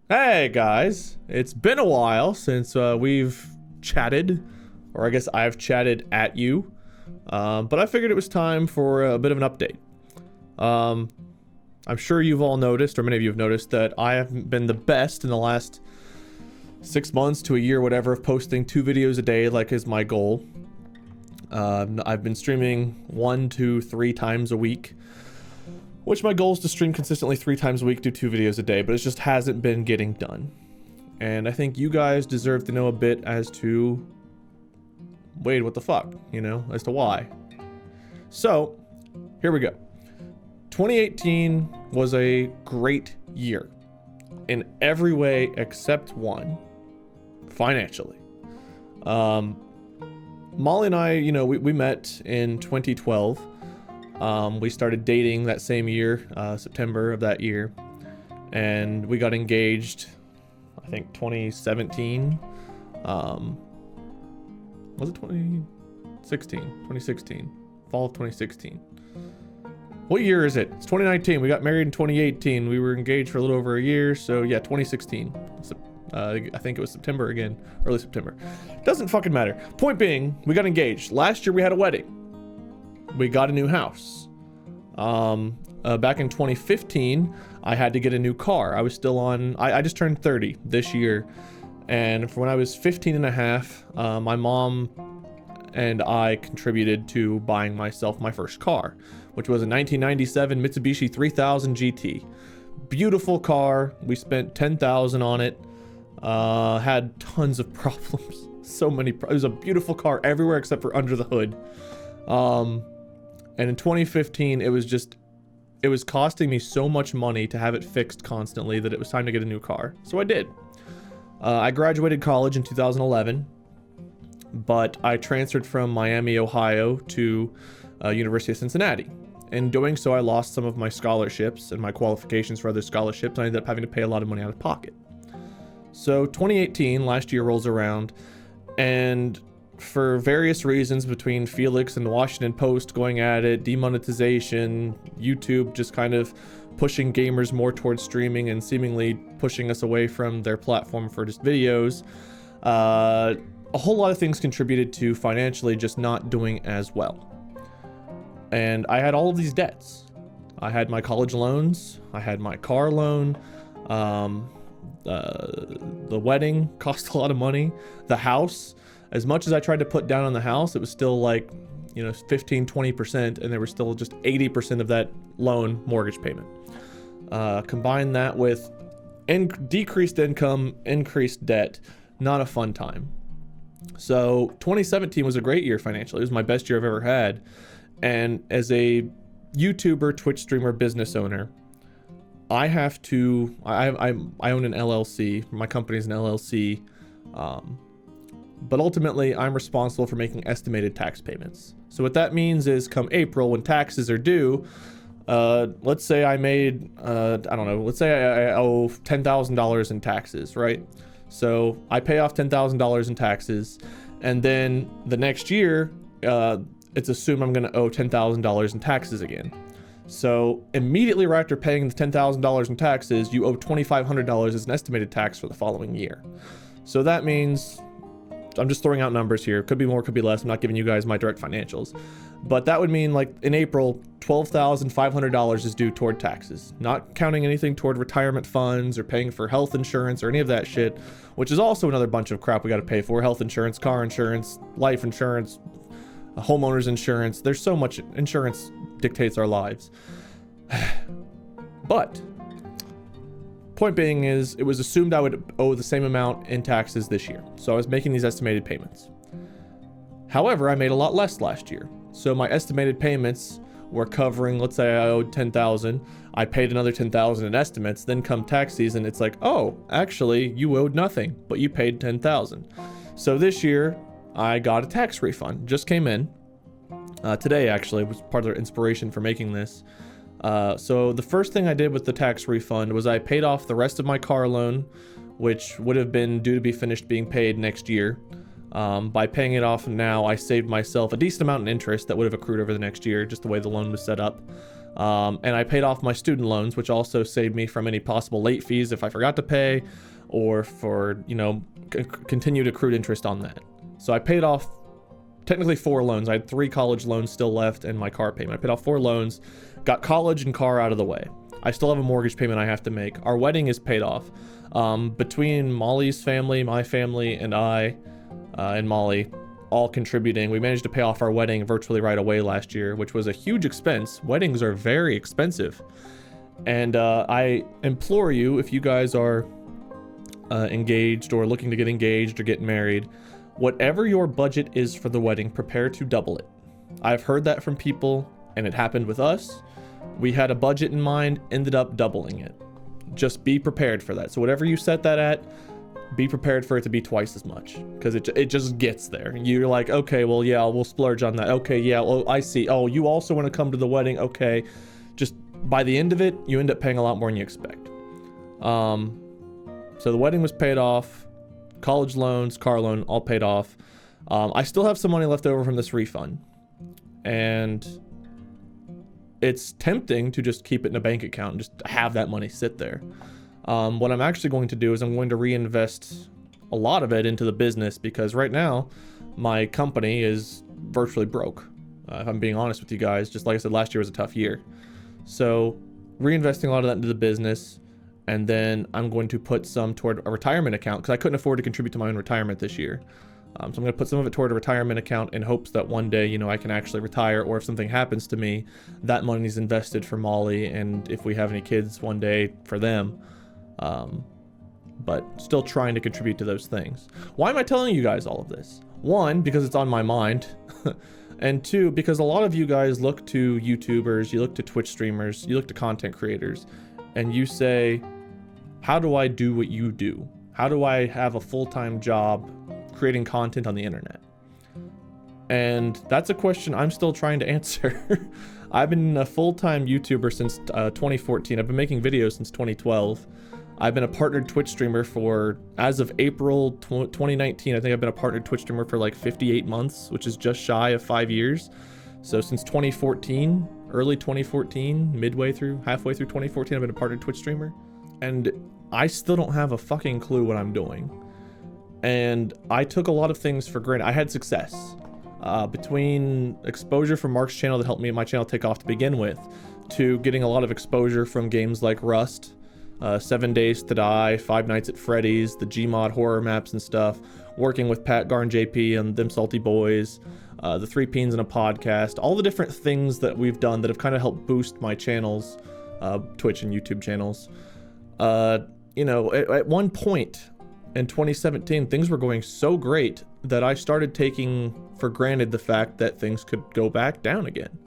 Hey guys, it's been a while since we've chatted, or I guess I've chatted at you, but I figured it was time for a bit of an update. Um, I'm sure you've all noticed, or many of you have noticed, that I haven't been the best in the last 6 months to a year, whatever, of posting 2 videos a day like is my goal. I've been streaming 1 to 3 times a week, which my goal is to stream consistently 3 times a week, do 2 videos a day, but it just hasn't been getting done. And I think you guys deserve to know a bit as to, wait, what the fuck, as to why. So, here we go. 2018 was a great year in every way except one, financially. Molly and I, we met in 2012. We started dating that same year, September of that year, and we got engaged, I think 2017. Was it 2016? 2016. Fall of 2016. What year is it? It's 2019. We got married in 2018. We were engaged for a little over a year, so yeah, 2016. I think it was September again, early September. Doesn't fucking matter. Point being, we got engaged. Last year we had a wedding. We got a new house. Back in 2015, I had to get a new car. I was still on, I just turned 30 this year. And for when I was 15 and a half, my mom and I contributed to buying myself my first car, which was a 1997 Mitsubishi 3000 GT. Beautiful car. We spent $10,000 on it. Had tons of problems. It was a beautiful car everywhere except for under the hood. And in 2015, it was costing me so much money to have it fixed constantly that it was time to get a new car. So I did. I graduated college in 2011, but I transferred from Miami, Ohio to University of Cincinnati. In doing so, I lost some of my scholarships and my qualifications for other scholarships. I ended up having to pay a lot of money out of pocket. So 2018, last year rolls around, and for various reasons, between Felix and the Washington Post going at it, demonetization, YouTube just kind of pushing gamers more towards streaming and seemingly pushing us away from their platform for just videos, a whole lot of things contributed to financially just not doing as well. And I had all of these debts. I had my college loans, I had my car loan, the wedding cost a lot of money, the house. As much as I tried to put down on the house, it was still like, 15-20%, and there was still just 80% of that loan mortgage payment. Combine that with decreased income, increased debt, not a fun time. So 2017 was a great year financially. It was my best year I've ever had. And as a YouTuber, Twitch streamer, business owner, I have to, I own an LLC. My company's an LLC. But ultimately, I'm responsible for making estimated tax payments. So what that means is come April, when taxes are due, let's say I made, let's say I owe $10,000 in taxes, right? So I pay off $10,000 in taxes, and then the next year, it's assumed I'm gonna owe $10,000 in taxes again. So immediately right after paying the $10,000 in taxes, you owe $2,500 as an estimated tax for the following year. So that means, I'm just throwing out numbers here. Could be more, could be less. I'm not giving you guys my direct financials. But that would mean, like, in April, $12,500 is due toward taxes. Not counting anything toward retirement funds or paying for health insurance or any of that shit, which is also another bunch of crap we got to pay for. Health insurance, car insurance, life insurance, homeowner's insurance. There's so much insurance dictates our lives. But point being is, it was assumed I would owe the same amount in taxes this year. So I was making these estimated payments. However, I made a lot less last year. So my estimated payments were covering, let's say I owed $10,000. I paid another $10,000 in estimates. Then come tax season, it's like, oh, actually you owed nothing, but you paid $10,000. So this year I got a tax refund. Just came in. Today actually was part of the inspiration for making this. So the first thing I did with the tax refund was I paid off the rest of my car loan, which would have been due to be finished being paid next year. By paying it off now, I saved myself a decent amount in interest that would have accrued over the next year, just the way the loan was set up. And I paid off my student loans, which also saved me from any possible late fees if I forgot to pay, or for, continued accrued interest on that. So I paid off technically 4 loans. I had 3 college loans still left and my car payment. I paid off 4 loans, got college and car out of the way. I still have a mortgage payment I have to make. Our wedding is paid off. Between Molly's family, my family, and I, and Molly, all contributing, we managed to pay off our wedding virtually right away last year, which was a huge expense. Weddings are very expensive. And I implore you, if you guys are engaged or looking to get engaged or get married, whatever your budget is for the wedding, prepare to double it. I've heard that from people, and it happened with us. We had a budget in mind, ended up doubling it. Just be prepared for that. So whatever you set that at, be prepared for it to be twice as much, because it just gets there. You're like, okay, well, yeah, we'll splurge on that. Okay, yeah, well, I see. Oh, you also want to come to the wedding? Okay. Just by the end of it, you end up paying a lot more than you expect. So the wedding was paid off, college loans, car loan, all paid off. I still have some money left over from this refund, and it's tempting to just keep it in a bank account and just have that money sit there. What I'm actually going to do is I'm going to reinvest a lot of it into the business, because right now my company is virtually broke. If I'm being honest with you guys, just like I said, last year was a tough year. So reinvesting a lot of that into the business, and then I'm going to put some toward a retirement account, because I couldn't afford to contribute to my own retirement this year. So I'm going to put some of it toward a retirement account in hopes that one day, I can actually retire, or if something happens to me, that money's invested for Molly, and if we have any kids one day, for them. But still trying to contribute to those things. Why am I telling you guys all of this? 1, because it's on my mind. And 2, because a lot of you guys look to YouTubers, you look to Twitch streamers, you look to content creators, and you say, how do I do what you do? How do I have a full-time job creating content on the internet? And that's a question I'm still trying to answer. I've been a full-time YouTuber since 2014. I've been making videos since 2012. I've been a partnered Twitch streamer for, as of April 2019, I think I've been a partnered Twitch streamer for like 58 months, which is just shy of 5 years. So since 2014, early 2014, halfway through 2014, I've been a partnered Twitch streamer. And I still don't have a fucking clue what I'm doing. And I took a lot of things for granted. I had success. Between exposure from Mark's channel that helped my channel take off to begin with, to getting a lot of exposure from games like Rust, 7 Days to Die, Five Nights at Freddy's, the Gmod horror maps and stuff, working with Pat Garn JP and them Salty Boys, the 3 Peens in a podcast, all the different things that we've done that have kind of helped boost my channels, Twitch and YouTube channels. At one point in 2017, things were going so great that I started taking for granted the fact that things could go back down again.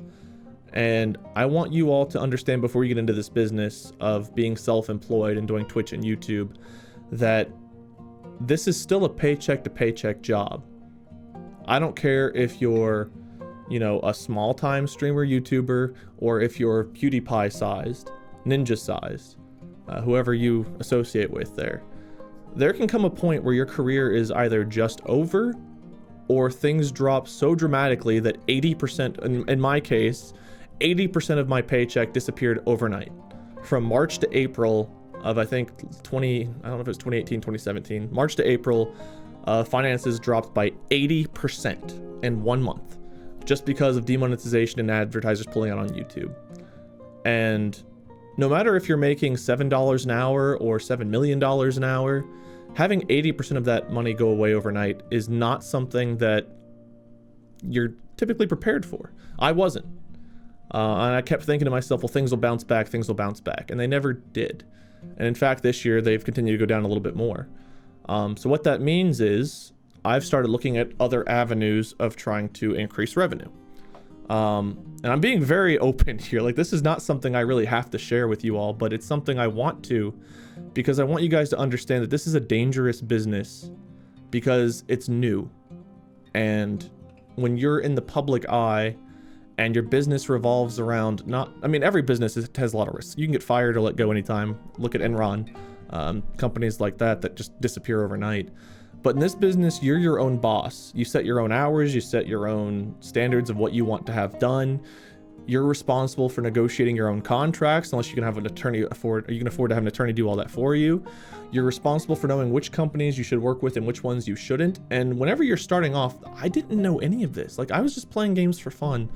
And I want you all to understand, before you get into this business of being self-employed and doing Twitch and YouTube, that this is still a paycheck to paycheck job. I don't care if you're, a small time streamer YouTuber, or if you're PewDiePie sized, Ninja sized, whoever you associate with there. There can come a point where your career is either just over, or things drop so dramatically that 80%, in my case, 80% of my paycheck disappeared overnight. From March to April of, I think, I don't know if it was 2018, 2017, March to April, finances dropped by 80% in 1 month, just because of demonetization and advertisers pulling out on YouTube. And no matter if you're making $7 an hour or $7 million an hour, having 80% of that money go away overnight is not something that you're typically prepared for. I wasn't. And I kept thinking to myself, well, things will bounce back, and they never did. And in fact, this year, they've continued to go down a little bit more. So what that means is I've started looking at other avenues of trying to increase revenue. And I'm being very open here. Like, this is not something I really have to share with you all, but it's something I want to, because I want you guys to understand that this is a dangerous business because it's new. And when you're in the public eye and your business revolves around every business has a lot of risks. You can get fired or let go anytime. Look at Enron, companies like that just disappear overnight. But in this business, you're your own boss. You set your own hours, you set your own standards of what you want to have done. You're responsible for negotiating your own contracts, unless you can have an attorney afford to have an attorney do all that for you. You're responsible for knowing which companies you should work with and which ones you shouldn't. And whenever you're starting off, I didn't know any of this. Like, I was just playing games for fun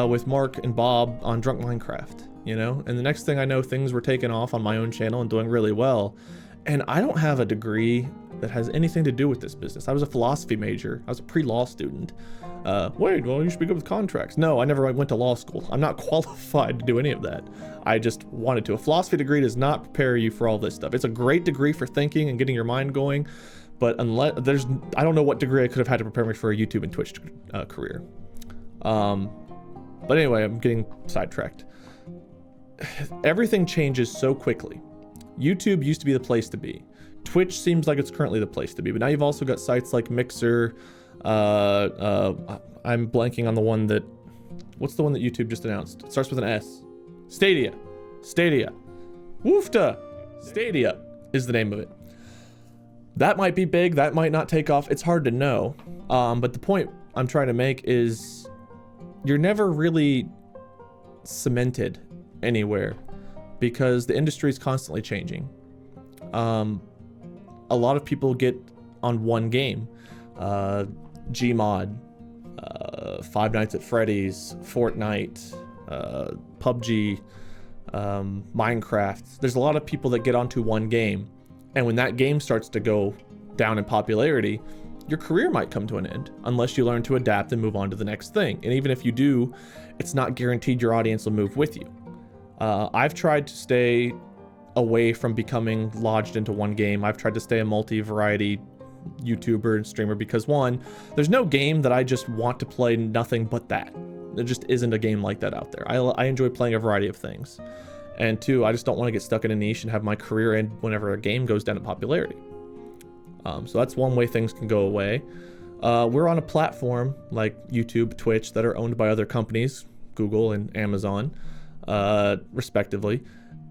with Mark and Bob on Drunk Minecraft, you know? And the next thing I know, things were taking off on my own channel and doing really well. And I don't have a degree that has anything to do with this business. I was a philosophy major. I was a pre-law student. Wait, well, you should be good with contracts. No, I never went to law school. I'm not qualified to do any of that. I just wanted to. A philosophy degree does not prepare you for all this stuff. It's a great degree for thinking and getting your mind going, but unless I don't know what degree I could have had to prepare me for a YouTube and Twitch career. But anyway, I'm getting sidetracked. Everything changes so quickly. YouTube used to be the place to be. Twitch seems like it's currently the place to be, but now you've also got sites like Mixer. I'm blanking on the one that, what's the one that YouTube just announced? It starts with an S. Stadia. Woofta. Stadia is the name of it. That might be big, that might not take off. It's hard to know. But the point I'm trying to make is you're never really cemented anywhere because the industry is constantly changing. A lot of people get on one game. Gmod, Five Nights at Freddy's, Fortnite, PUBG, Minecraft. There's a lot of people that get onto one game, and when that game starts to go down in popularity, your career might come to an end unless you learn to adapt and move on to the next thing. And even if you do, it's not guaranteed your audience will move with you. I've tried to stay away from becoming lodged into one game. I've tried to stay a multi-variety YouTuber and streamer because, one, there's no game that I just want to play nothing but that. There just isn't a game like that out there. I enjoy playing a variety of things. And two, I just don't want to get stuck in a niche and have my career end whenever a game goes down in popularity. So that's one way things can go away. We're on a platform like YouTube, Twitch, that are owned by other companies, Google and Amazon, respectively.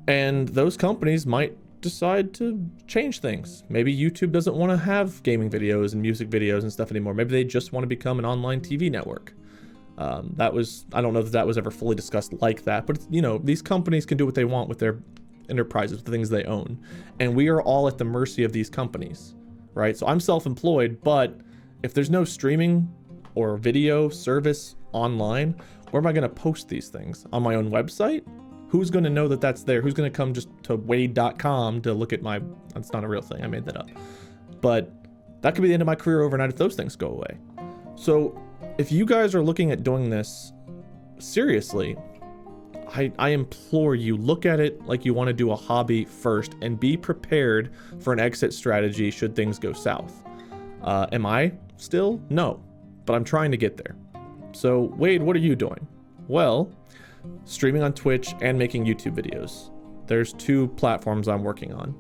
And those companies might decide to change things. Maybe YouTube doesn't want to have gaming videos and music videos and stuff anymore. Maybe they just want to become an online TV network. I don't know that that was ever fully discussed like that, but you know, these companies can do what they want with their enterprises, with the things they own. And we are all at the mercy of these companies, right? So I'm self-employed, but if there's no streaming or video service online, where am I going to post these things? On my own website? Who's going to know that that's there? Who's going to come just to wade.com to look at my... That's not a real thing. I made that up. But that could be the end of my career overnight if those things go away. So if you guys are looking at doing this seriously, I implore you, look at it like you want to do a hobby first and be prepared for an exit strategy should things go south. Am I still? No. But I'm trying to get there. So Wade, what are you doing? Well... streaming on Twitch and making YouTube videos. There's two platforms I'm working on.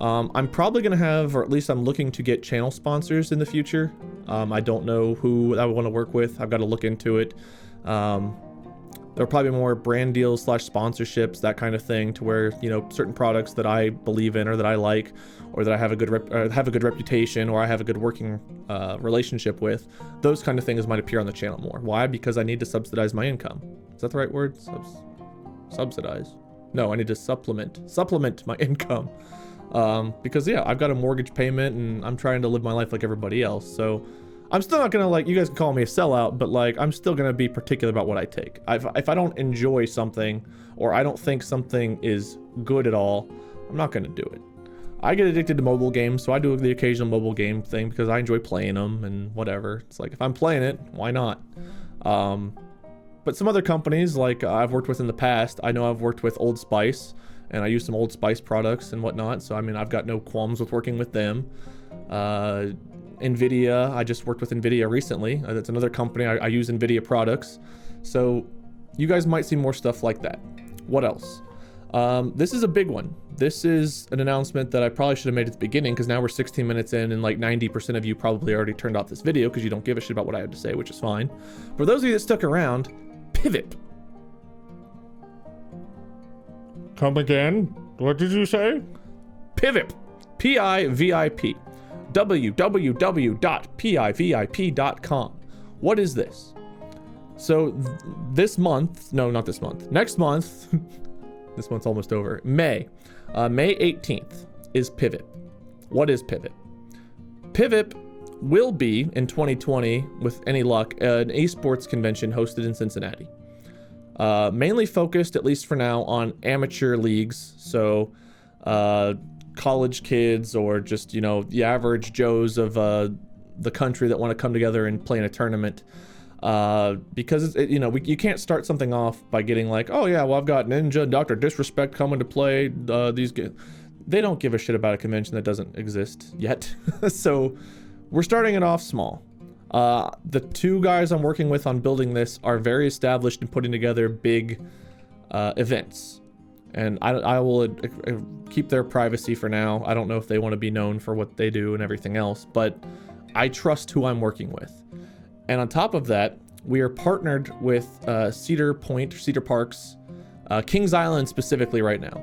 I'm probably going to have, or at least I'm looking to get channel sponsors in the future. I don't know who I would want to work with. I've got to look into it. There are probably more brand deals / sponsorships, that kind of thing, to where, you know, certain products that I believe in or that I like, or that I have a good reputation, or I have a good working relationship with, those kind of things might appear on the channel more. Why? Because I need to subsidize my income. Is that the right word? Subsidize? No, I need to supplement my income. Because yeah, I've got a mortgage payment and I'm trying to live my life like everybody else. So I'm still not gonna, like, you guys can call me a sellout, but like, I'm still gonna be particular about what I take. If I don't enjoy something, or I don't think something is good at all, I'm not gonna do it. I get addicted to mobile games, so I do the occasional mobile game thing because I enjoy playing them and whatever. It's like, if I'm playing it, why not? But some other companies, like I've worked with in the past, I know I've worked with Old Spice, and I use some Old Spice products and whatnot. So, I mean, I've got no qualms with working with them. NVIDIA, I just worked with NVIDIA recently. That's another company. I use NVIDIA products. So you guys might see more stuff like that. What else? This is a big one. This is an announcement that I probably should have made at the beginning, because now we're 16 minutes in and like 90% of you probably already turned off this video because you don't give a shit about what I have to say, which is fine. For those of you that stuck around, Pivip. Come again? What did you say? Pivip. P-I-V-I-P. www.pivip.com. What is this? So this month, no, not this month, next month, this month's almost over, May 18th is Pivip. What is Pivip? Pivip will be, in 2020, with any luck, an esports convention hosted in Cincinnati. Mainly focused, at least for now, on amateur leagues. So college kids or just, the average Joes of the country that want to come together and play in a tournament. Because you can't start something off by getting like, oh yeah, well, I've got Ninja and Dr. Disrespect coming to play these games. They don't give a shit about a convention that doesn't exist yet. So we're starting it off small. The two guys I'm working with on building this are very established in putting together big events. And I will keep their privacy for now. I don't know if they want to be known for what they do and everything else, but I trust who I'm working with. And on top of that, we are partnered with Cedar Parks, Kings Island specifically right now.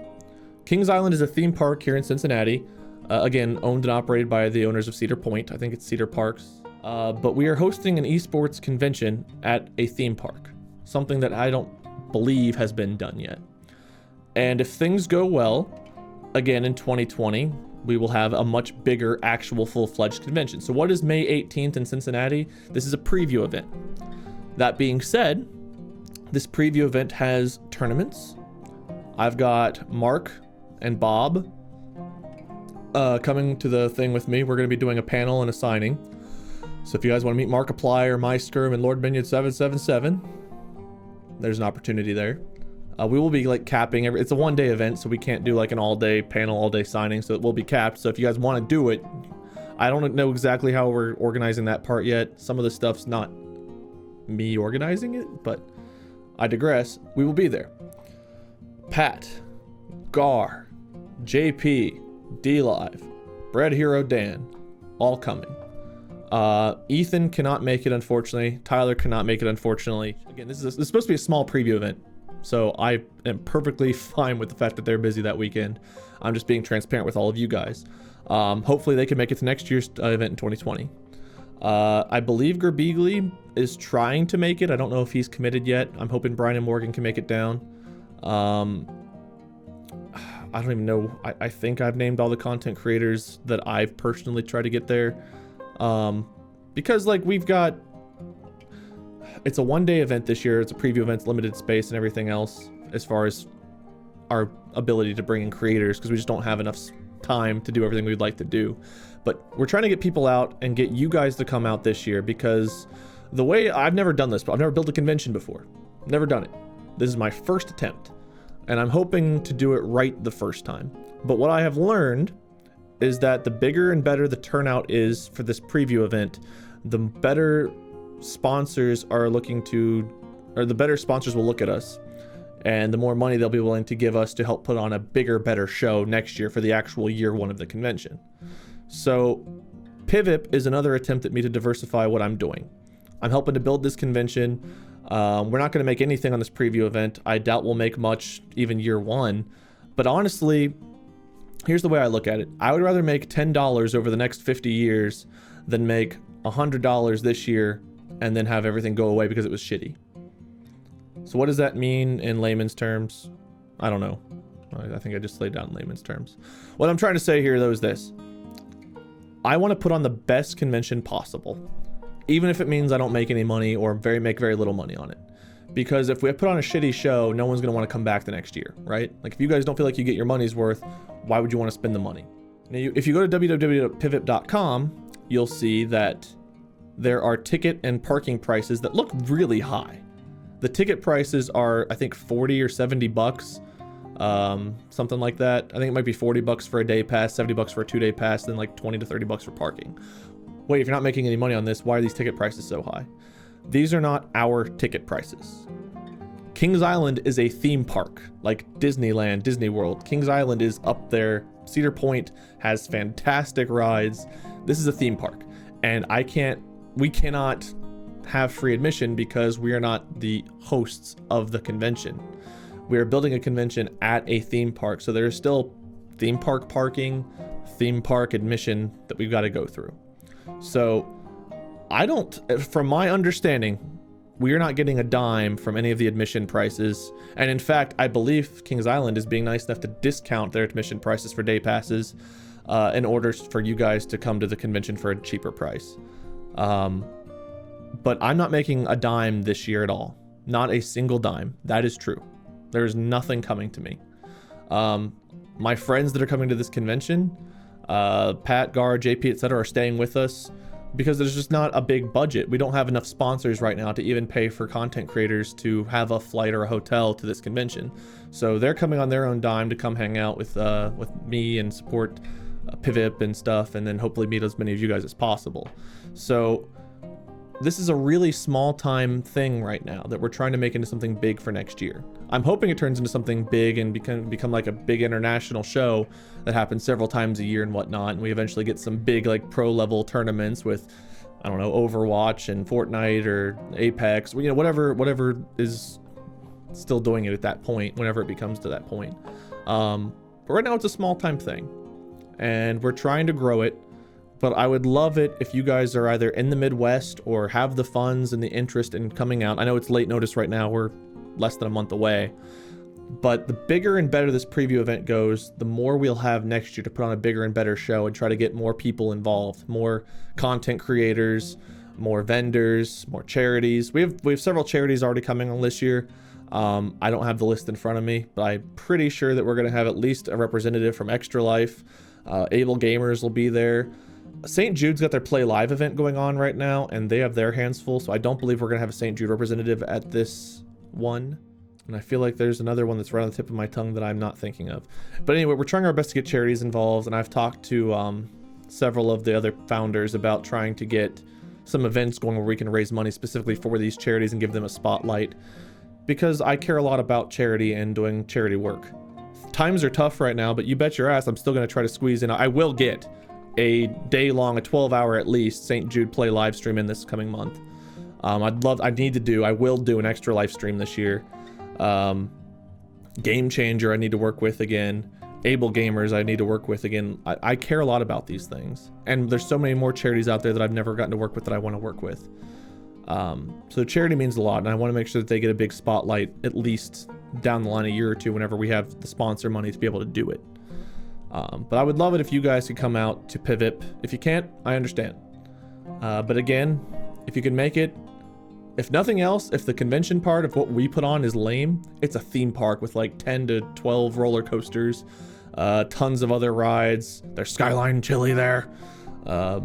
Kings Island is a theme park here in Cincinnati. Again, owned and operated by the owners of Cedar Point. I think it's Cedar Parks. But we are hosting an esports convention at a theme park. Something that I don't believe has been done yet. And if things go well, again in 2020, we will have a much bigger actual full-fledged convention. So what is May 18th in Cincinnati? This is a preview event. That being said, this preview event has tournaments. I've got Mark and Bob coming to the thing with me. We're going to be doing a panel and a signing. So if you guys want to meet Markiplier, MySkirm, and Lord Minion 777, there's an opportunity there. We will be like capping it's a one-day event, so we can't do like an all-day panel, all-day signing, so it will be capped. So if you guys want to do it, I don't know exactly how we're organizing that part yet. Some of the stuff's not me organizing it, but I digress. We will be there. Pat, Gar, JP, D-Live, Bread Hero Dan, all coming. Ethan cannot make it, unfortunately. Tyler cannot make it, unfortunately. Again, this is supposed to be a small preview event, so I am perfectly fine with the fact that they're busy that weekend. I'm just being transparent with all of you guys. Hopefully they can make it to next year's event in 2020. I believe Gerbigli is trying to make it. I don't know if he's committed yet. I'm hoping Brian and Morgan can make it down. I don't even know. I think I've named all the content creators that I've personally tried to get there. Because like it's a one-day event this year. It's a preview event, limited space and everything else as far as our ability to bring in creators, because we just don't have enough time to do everything we'd like to do. But we're trying to get people out and get you guys to come out this year, because the way I've never done this, but I've never built a convention before. Never done it. This is my first attempt, and I'm hoping to do it right the first time. But what I have learned is that the bigger and better the turnout is for this preview event, the better sponsors are the better sponsors will look at us, and the more money they'll be willing to give us to help put on a bigger, better show next year for the actual year one of the convention. So Pivip is another attempt at me to diversify what I'm doing. I'm helping to build this convention. We're not going to make anything on this preview event. I doubt we'll make much even year one. But honestly, here's the way I look at it. I would rather make $10 over the next 50 years than make $100 this year and then have everything go away because it was shitty. So what does that mean in layman's terms? I don't know. I think I just laid down in layman's terms. What I'm trying to say here, though, is this. I want to put on the best convention possible, even if it means I don't make any money or make very little money on it. Because if we put on a shitty show, no one's going to want to come back the next year, right? Like, if you guys don't feel like you get your money's worth, why would you want to spend the money? Now, if you go to www.pivip.com, you'll see that there are ticket and parking prices that look really high. The ticket prices are, I think, 40 or 70 bucks, something like that. I think it might be 40 bucks for a day pass, 70 bucks for a 2-day pass, then like 20 to 30 bucks for parking. Wait, if you're not making any money on this, why are these ticket prices so high? These are not our ticket prices. Kings Island is a theme park, like Disneyland, Disney World. Kings Island is up there. Cedar Point has fantastic rides. This is a theme park, and we cannot have free admission because we are not the hosts of the convention. We are building a convention at a theme park, so there's still theme park parking, theme park admission that we've got to go through. So from my understanding, we are not getting a dime from any of the admission prices. And in fact, I believe Kings Island is being nice enough to discount their admission prices for day passes in order for you guys to come to the convention for a cheaper price. But I'm not making a dime this year at all. Not a single dime. That is true. There's nothing coming to me. My friends that are coming to this convention, Pat, Gar, JP, etc., are staying with us because there's just not a big budget. We don't have enough sponsors right now to even pay for content creators to have a flight or a hotel to this convention. So they're coming on their own dime to come hang out with me and support Pivip and stuff, and then hopefully meet as many of you guys as possible. So this is a really small time thing right now that we're trying to make into something big for next year. I'm hoping it turns into something big and become like a big international show that happens several times a year and whatnot. And we eventually get some big like pro level tournaments with, I don't know, Overwatch and Fortnite or Apex, you know, whatever is still doing it at that point, whenever it becomes to that point. But right now it's a small time thing and we're trying to grow it. But I would love it if you guys are either in the Midwest or have the funds and the interest in coming out. I know it's late notice right now. We're less than a month away. But the bigger and better this preview event goes, the more we'll have next year to put on a bigger and better show and try to get more people involved, more content creators, more vendors, more charities. We have several charities already coming on this year. I don't have the list in front of me, but I'm pretty sure that we're going to have at least a representative from Extra Life. Able Gamers will be there. St. Jude's got their Play Live event going on right now, and they have their hands full, so I don't believe we're going to have a St. Jude representative at this one. And I feel like there's another one that's right on the tip of my tongue that I'm not thinking of. But anyway, we're trying our best to get charities involved, and I've talked to several of the other founders about trying to get some events going where we can raise money specifically for these charities and give them a spotlight, because I care a lot about charity and doing charity work. Times are tough right now, but you bet your ass I'm still going to try to squeeze in. I will get a day-long, a 12-hour at least, St. Jude Play live stream in this coming month. I will do an extra live stream this year. Game Changer I need to work with again. Able Gamers I need to work with again. I care a lot about these things. And there's so many more charities out there that I've never gotten to work with that I want to work with. So charity means a lot, and I want to make sure that they get a big spotlight at least down the line a year or two whenever we have the sponsor money to be able to do it. But I would love it if you guys could come out to Pivip. If you can't, I understand. But again, if you can make it, if nothing else, if the convention part of what we put on is lame, it's a theme park with like 10 to 12 roller coasters, tons of other rides. There's Skyline Chili there. I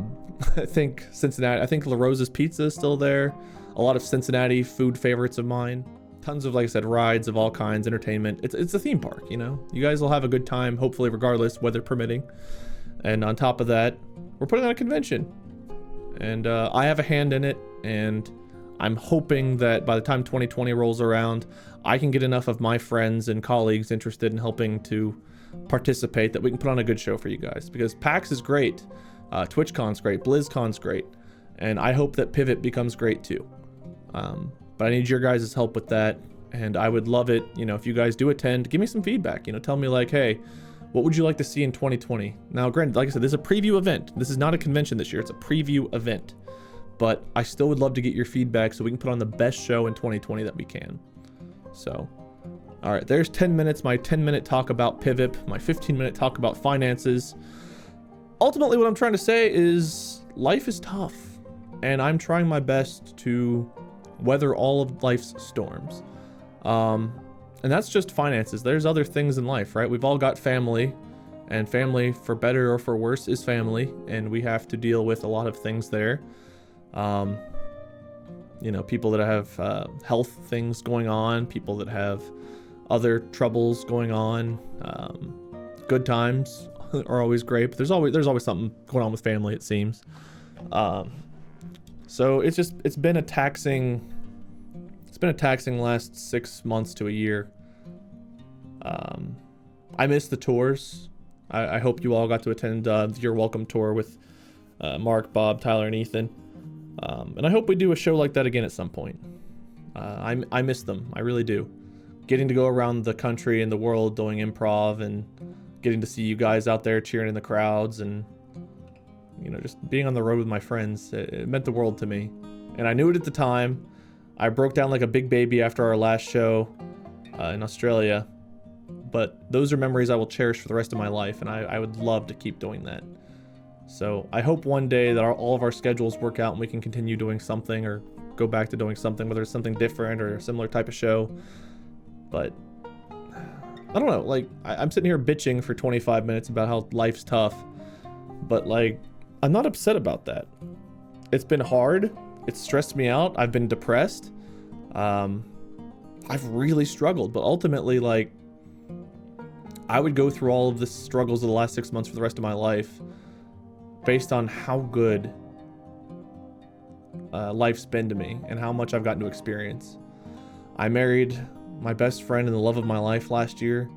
think Cincinnati, I think La Rosa's Pizza is still there. A lot of Cincinnati food favorites of mine. Tons of, like I said, rides of all kinds, entertainment. It's a theme park, you know? You guys will have a good time, hopefully, regardless, weather permitting. And on top of that, we're putting on a convention. And I have a hand in it, and I'm hoping that by the time 2020 rolls around, I can get enough of my friends and colleagues interested in helping to participate that we can put on a good show for you guys. Because PAX is great, TwitchCon's great, BlizzCon's great, and I hope that Pivot becomes great too. But I need your guys' help with that, and I would love it, you know, if you guys do attend, give me some feedback, you know, tell me like, hey, what would you like to see in 2020? Now, granted, like I said, this is a preview event. This is not a convention this year, it's a preview event. But I still would love to get your feedback so we can put on the best show in 2020 that we can. So, all right, there's 10 minutes, my 10-minute talk about Pivip, my 15-minute talk about finances. Ultimately, what I'm trying to say is life is tough, and I'm trying my best to weather all of life's storms. And that's just finances. There's other things in life, right? We've all got family, and family, for better or for worse, is family, and we have to deal with a lot of things there. You know, people that have health things going on, people that have other troubles going on. Good times are always great, but there's always something going on with family, it seems. So it's been a taxing last 6 months to a year. I miss the tours. I hope you all got to attend your welcome tour with Mark, Bob, Tyler, and Ethan. And I hope we do a show like that again at some point. I miss them. I really do. Getting to go around the country and the world doing improv and getting to see you guys out there cheering in the crowds and, you know, just being on the road with my friends. It meant the world to me. And I knew it at the time. I broke down like a big baby after our last show in Australia, but those are memories I will cherish for the rest of my life, and I would love to keep doing that. So I hope one day that all of our schedules work out and we can continue doing something or go back to doing something, whether it's something different or a similar type of show. But I don't know, like, I'm sitting here bitching for 25 minutes about how life's tough, but like, I'm not upset about that. It's been hard. It's stressed me out. I've been depressed. I've really struggled, but ultimately, like, I would go through all of the struggles of the last 6 months for the rest of my life based on how good life's been to me and how much I've gotten to experience. I married my best friend and the love of my life last year.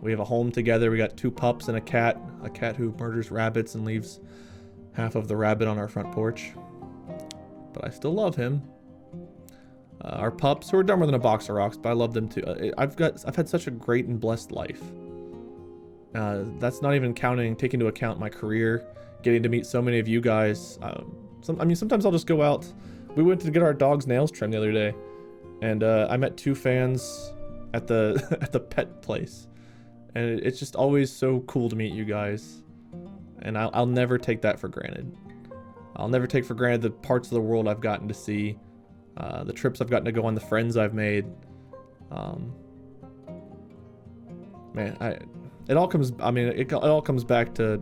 We have a home together. We got 2 pups and a cat who murders rabbits and leaves half of the rabbit on our front porch. But I still love him. Our pups, who are dumber than a box of rocks, but I love them too. I've had such a great and blessed life. That's not even taking into account my career, getting to meet so many of you guys. Sometimes I'll just go out. We went to get our dog's nails trimmed the other day, and I met 2 fans at the at the pet place, and it's just always so cool to meet you guys, and I'll never take that for granted. I'll never take for granted the parts of the world I've gotten to see, the trips I've gotten to go on, the friends I've made. It all comes back to,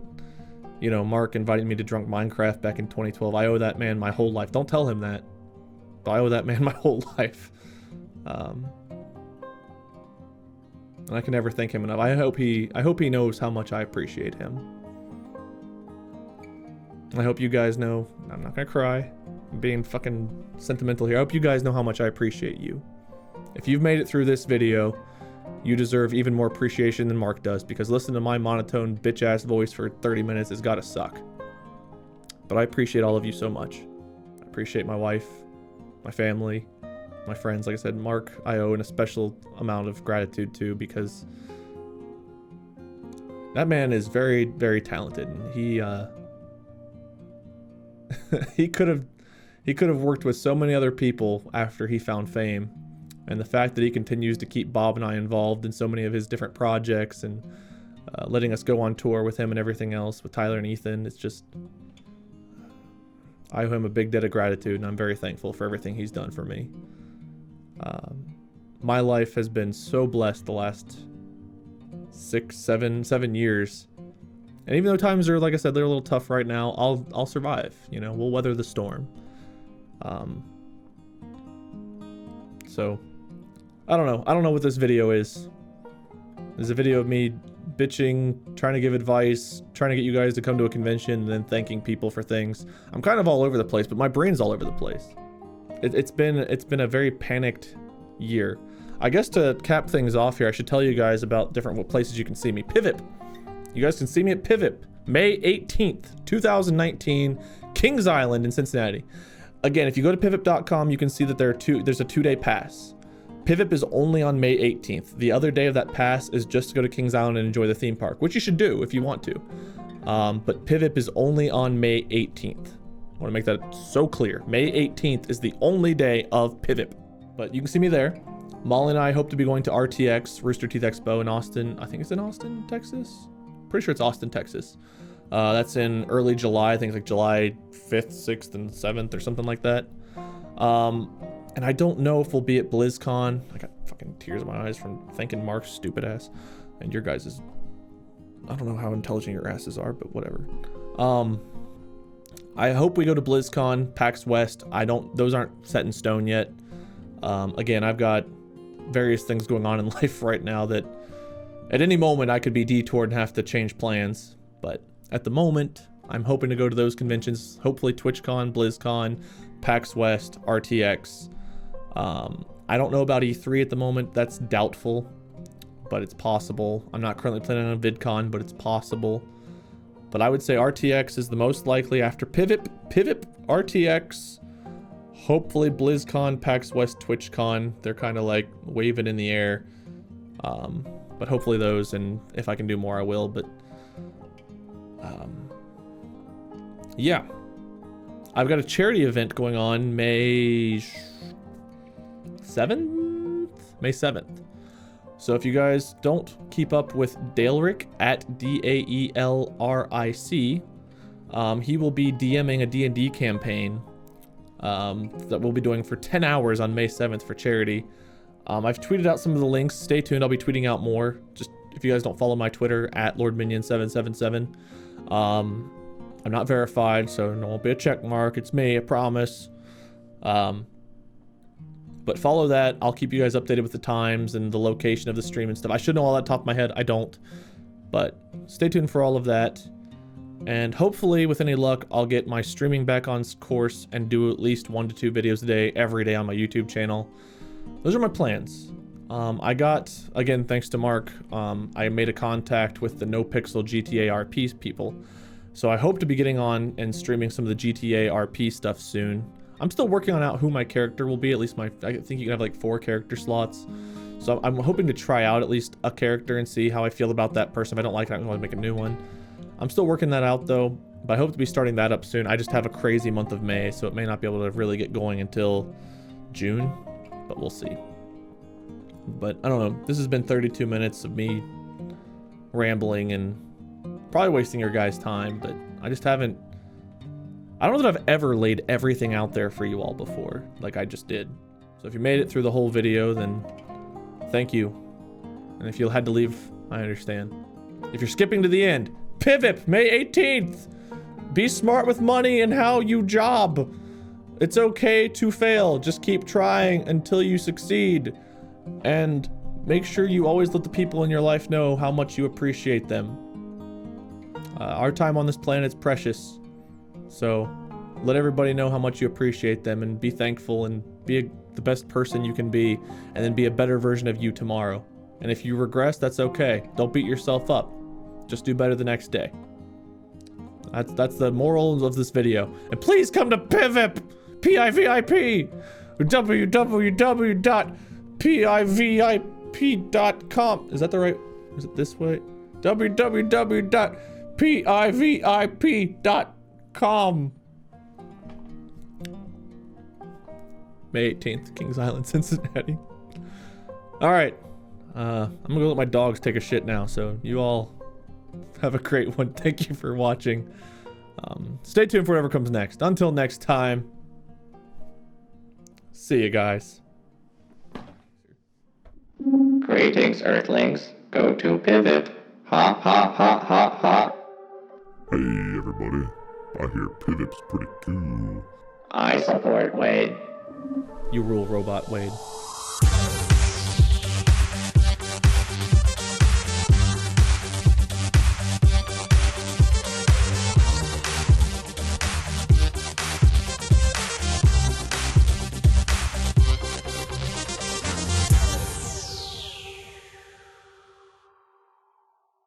you know, Mark inviting me to Drunk Minecraft back in 2012. I owe that man my whole life. Don't tell him that, but I owe that man my whole life. And I can never thank him enough. I hope he knows how much I appreciate him. I hope you guys know, I'm not gonna cry. I'm being fucking sentimental here. I hope you guys know how much I appreciate you. If you've made it through this video, you deserve even more appreciation than Mark does, because listening to my monotone bitch-ass voice for 30 minutes has gotta suck. But I appreciate all of you so much. I appreciate my wife, my family, my friends. Like I said, Mark, I owe a special amount of gratitude to, because that man is very, very talented. And he he could have worked with so many other people after he found fame, and the fact that he continues to keep Bob and I involved in so many of his different projects and letting us go on tour with him and everything else with Tyler and Ethan, it's just, I owe him a big debt of gratitude, and I'm very thankful for everything he's done for me. My life has been so blessed the last 7 years. And even though times are, like I said, they're a little tough right now, I'll survive. You know, we'll weather the storm. So, I don't know. I don't know what this video is. There's a video of me bitching, trying to give advice, trying to get you guys to come to a convention, and then thanking people for things. I'm kind of all over the place, but my brain's all over the place. It's been a very panicked year. I guess to cap things off here, I should tell you guys about different places you can see me. Pivip. You guys can see me at Pivip, May 18th, 2019, Kings Island in Cincinnati. Again, if you go to pivip.com, you can see that there's a 2-day pass. Pivip is only on May 18th. The other day of that pass is just to go to Kings Island and enjoy the theme park, which you should do if you want to. But Pivip is only on May 18th. I want to make that so clear. May 18th is the only day of Pivip. But you can see me there. Molly and I hope to be going to RTX, Rooster Teeth Expo in Austin. I think it's in Austin, Texas. Pretty sure it's Austin, Texas. That's in early July. I think it's like July 5th, 6th, and 7th or something like that. And I don't know if we'll be at BlizzCon. I got fucking tears in my eyes from thanking Mark's stupid ass. And your guys' I don't know how intelligent your asses are, but whatever. I hope we go to BlizzCon, PAX West. Those aren't set in stone yet. Again, I've got various things going on in life right now that at any moment I could be detoured and have to change plans. But at the moment, I'm hoping to go to those conventions. Hopefully TwitchCon, BlizzCon, PAX West, RTX. I don't know about E3 at the moment. That's doubtful, but it's possible. I'm not currently planning on VidCon, but it's possible. But I would say RTX is the most likely after Pivip, RTX, hopefully BlizzCon, PAX West, TwitchCon. They're kind of like waving in the air. But hopefully those, and if I can do more, I will. But yeah, I've got a charity event going on May 7th? May 7th. So if you guys don't keep up with Daelric at Daelric, he will be DMing a D&D campaign that we'll be doing for 10 hours on May 7th for charity. I've tweeted out some of the links. Stay tuned. I'll be tweeting out more. Just if you guys don't follow my Twitter at LordMinion777. I'm not verified, so there won't be a check mark. It's me, I promise. But follow that. I'll keep you guys updated with the times and the location of the stream and stuff. I should know all that top of my head. I don't. But stay tuned for all of that. And hopefully, with any luck, I'll get my streaming back on course and do at least 1 to 2 videos a day, every day on my YouTube channel. Those are my plans. I got, again, thanks to Mark, I made a contact with the No Pixel GTA RP people. So I hope to be getting on and streaming some of the GTA RP stuff soon. I'm still working on out who my character will be. At least I think you can have like 4 character slots. So I'm hoping to try out at least a character and see how I feel about that person. If I don't like it, I'm going to make a new one. I'm still working that out though, but I hope to be starting that up soon. I just have a crazy month of May, so it may not be able to really get going until June, but we'll see. But I don't know. This has been 32 minutes of me rambling and probably wasting your guys' time, but I just haven't... I don't know that I've ever laid everything out there for you all before, like I just did. So if you made it through the whole video, then thank you. And if you had to leave, I understand. If you're skipping to the end, Pivip, May 18th! Be smart with money and how you job. It's okay to fail. Just keep trying until you succeed. And make sure you always let the people in your life know how much you appreciate them. Our time on this planet is precious. So let everybody know how much you appreciate them and be thankful and be the best person you can be, and then be a better version of you tomorrow. And if you regress, that's okay. Don't beat yourself up. Just do better the next day. That's the moral of this video. And please come to Pivip, P-I-V-I-P, www.pivip.com. Is that the right? Is it this way? www.pivip.com. May 18th, Kings Island, Cincinnati. All right. I'm gonna go let my dogs take a shit now, so you all have a great one. Thank you for watching. Stay tuned for whatever comes next. Until next time, see you guys. Greetings, Earthlings. Go to Pivip. Ha ha ha ha ha. Hey everybody, I hear Pivip's pretty cool. I support Wade. You rule, robot Wade.